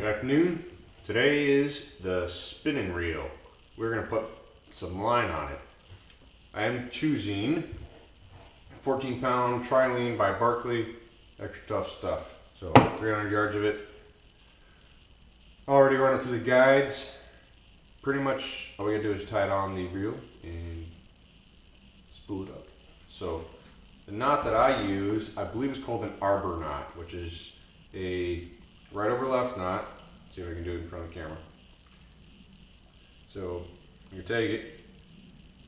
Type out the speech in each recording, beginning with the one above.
Good afternoon. Today is the spinning reel. We're going to put some line on it. I am choosing 14-pound trilene by Barkley, extra tough stuff. So 300 yards of it. Already running through the guides. Pretty much all we gotta do is tie it on the reel and spool it up. So the knot that I use, I believe is called an arbor knot, which is a right over left knot. See if I can do it in front of the camera. So you take it.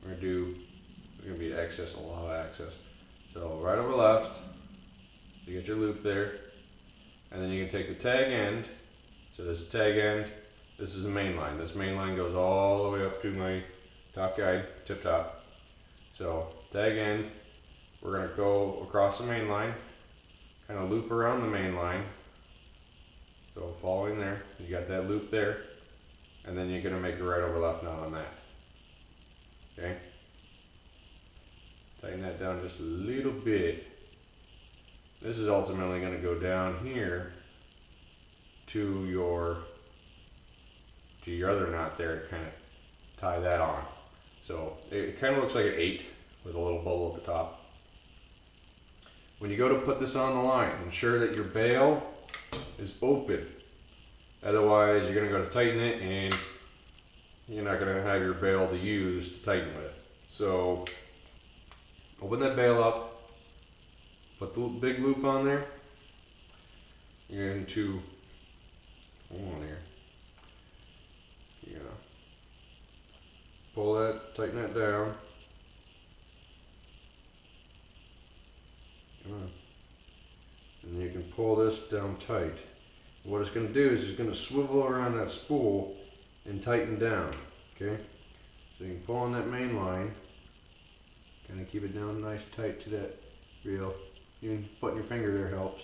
We're gonna be access, a lot of access. So right over left, you get your loop there, and then you can take the tag end. So this is tag end. This is the main line. This main line goes all the way up to my top guide, tip top. So tag end, we're gonna go across the main line, kind of loop around the main line. So following there, you got that loop there, and then you're gonna make a right over left knot on that. Okay? Tighten that down just a little bit. This is ultimately gonna go down here to your other knot there to kind of tie that on. So it kind of looks like an 8 with a little bubble at the top. When you go to put this on the line, ensure that your bail is open. Otherwise, you're going to go to tighten it and you're not going to have your bail to use to tighten with. So open that bail up, put the big loop on there. You're going to, hold on here. You're going to pull that, tighten that down. Come on. And you can pull this down tight. What it's going to do is it's going to swivel around that spool and tighten down. Okay? So you can pull on that main line, kind of keep it down nice tight to that reel. Even putting your finger there helps.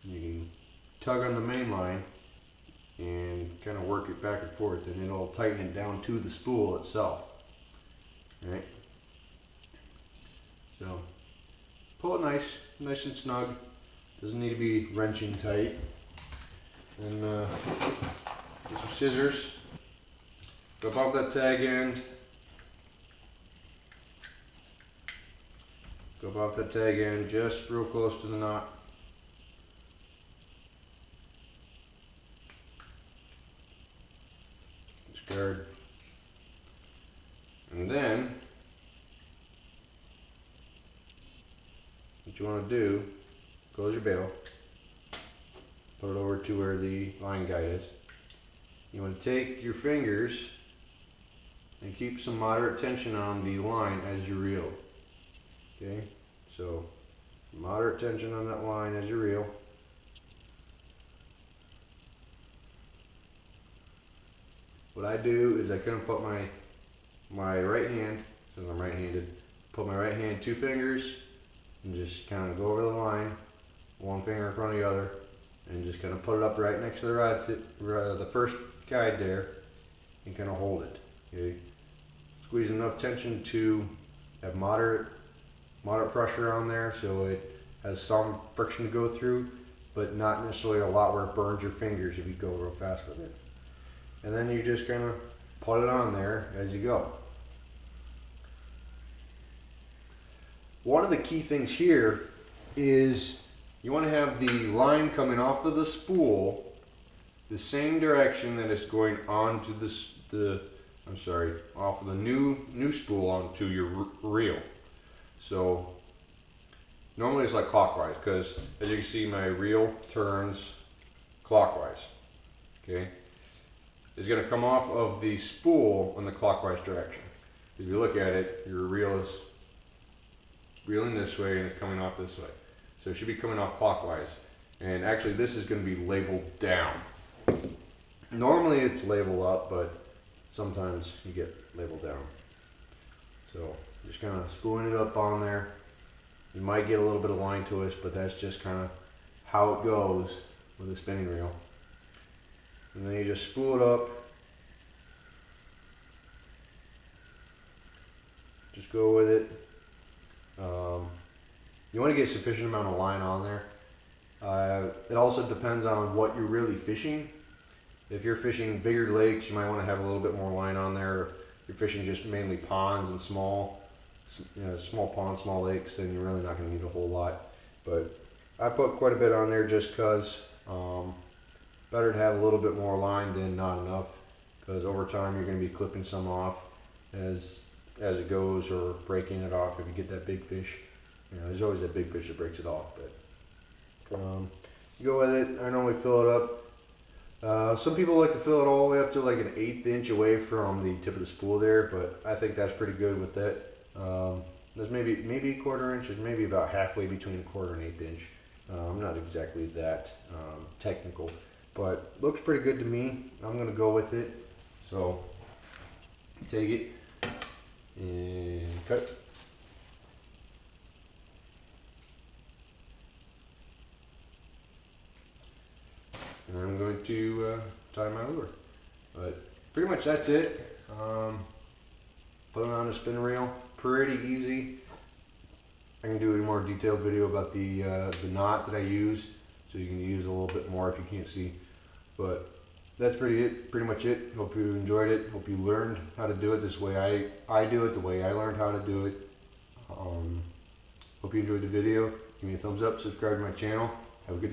You can tug on the main line and kind of work it back and forth, and it'll tighten it down to the spool itself. Right? So pull it nice and snug. Doesn't need to be wrenching tight. And get some scissors. Go above that tag end. Go above that tag end, just real close to the knot. Discard. And then what you want to do, close your bail, put it over to where the line guide is. You want to take your fingers and keep some moderate tension on the line as you reel. Okay, so moderate tension on that line as you reel. What I do is I kind of put my right hand, since I'm right-handed, put my right hand, 2 fingers, and just kind of go over the line, 1 finger in front of the other, and just kind of put it up right next to the rod tip, the first guide there, and kind of hold it. Okay, squeeze enough tension to have moderate pressure on there, so it has some friction to go through, but not necessarily a lot where it burns your fingers if you go real fast with it. And then you just kind of put it on there as you go. One of the key things here is you want to have the line coming off of the spool the same direction that it's going onto off of the new spool onto your reel. So normally it's like clockwise, because as you can see my reel turns clockwise. Okay, it's going to come off of the spool in the clockwise direction. If you look at it, your reel is reeling this way and it's coming off this way. So it should be coming off clockwise. And actually this is going to be labeled down. Normally it's labeled up, but sometimes you get labeled down. So just kind of spooling it up on there. You might get a little bit of line twist, but that's just kind of how it goes with a spinning reel. And then you just spool it up. Just go with it. You want to get sufficient amount of line on there. It also depends on what you're really fishing. If you're fishing bigger lakes, you might want to have a little bit more line on there. If you're fishing just mainly ponds and small ponds, small lakes, then you're really not going to need a whole lot. But I put quite a bit on there just because better to have a little bit more line than not enough, because over time you're going to be clipping some off as it goes, or breaking it off if you get that big fish. There's always that big fish that breaks it off. But you go with it. I normally fill it up. Some people like to fill it all the way up to like an 1/8 inch away from the tip of the spool there, but I think that's pretty good with that. There's maybe 1/4 inch, or maybe about halfway between 1/4 and 1/8 inch. I'm not exactly that technical, but looks pretty good to me. I'm gonna go with it. So take it and cut. And I'm going to tie my lure. But pretty much that's it. Put it on a spin reel. Pretty easy. I can do a more detailed video about the knot that I use, so you can use a little bit more if you can't see. But that's pretty much it. Hope you enjoyed it. Hope you learned how to do it this way I do it, the way I learned how to do it. Hope you enjoyed the video. Give me a thumbs up, subscribe to my channel. Have a good day.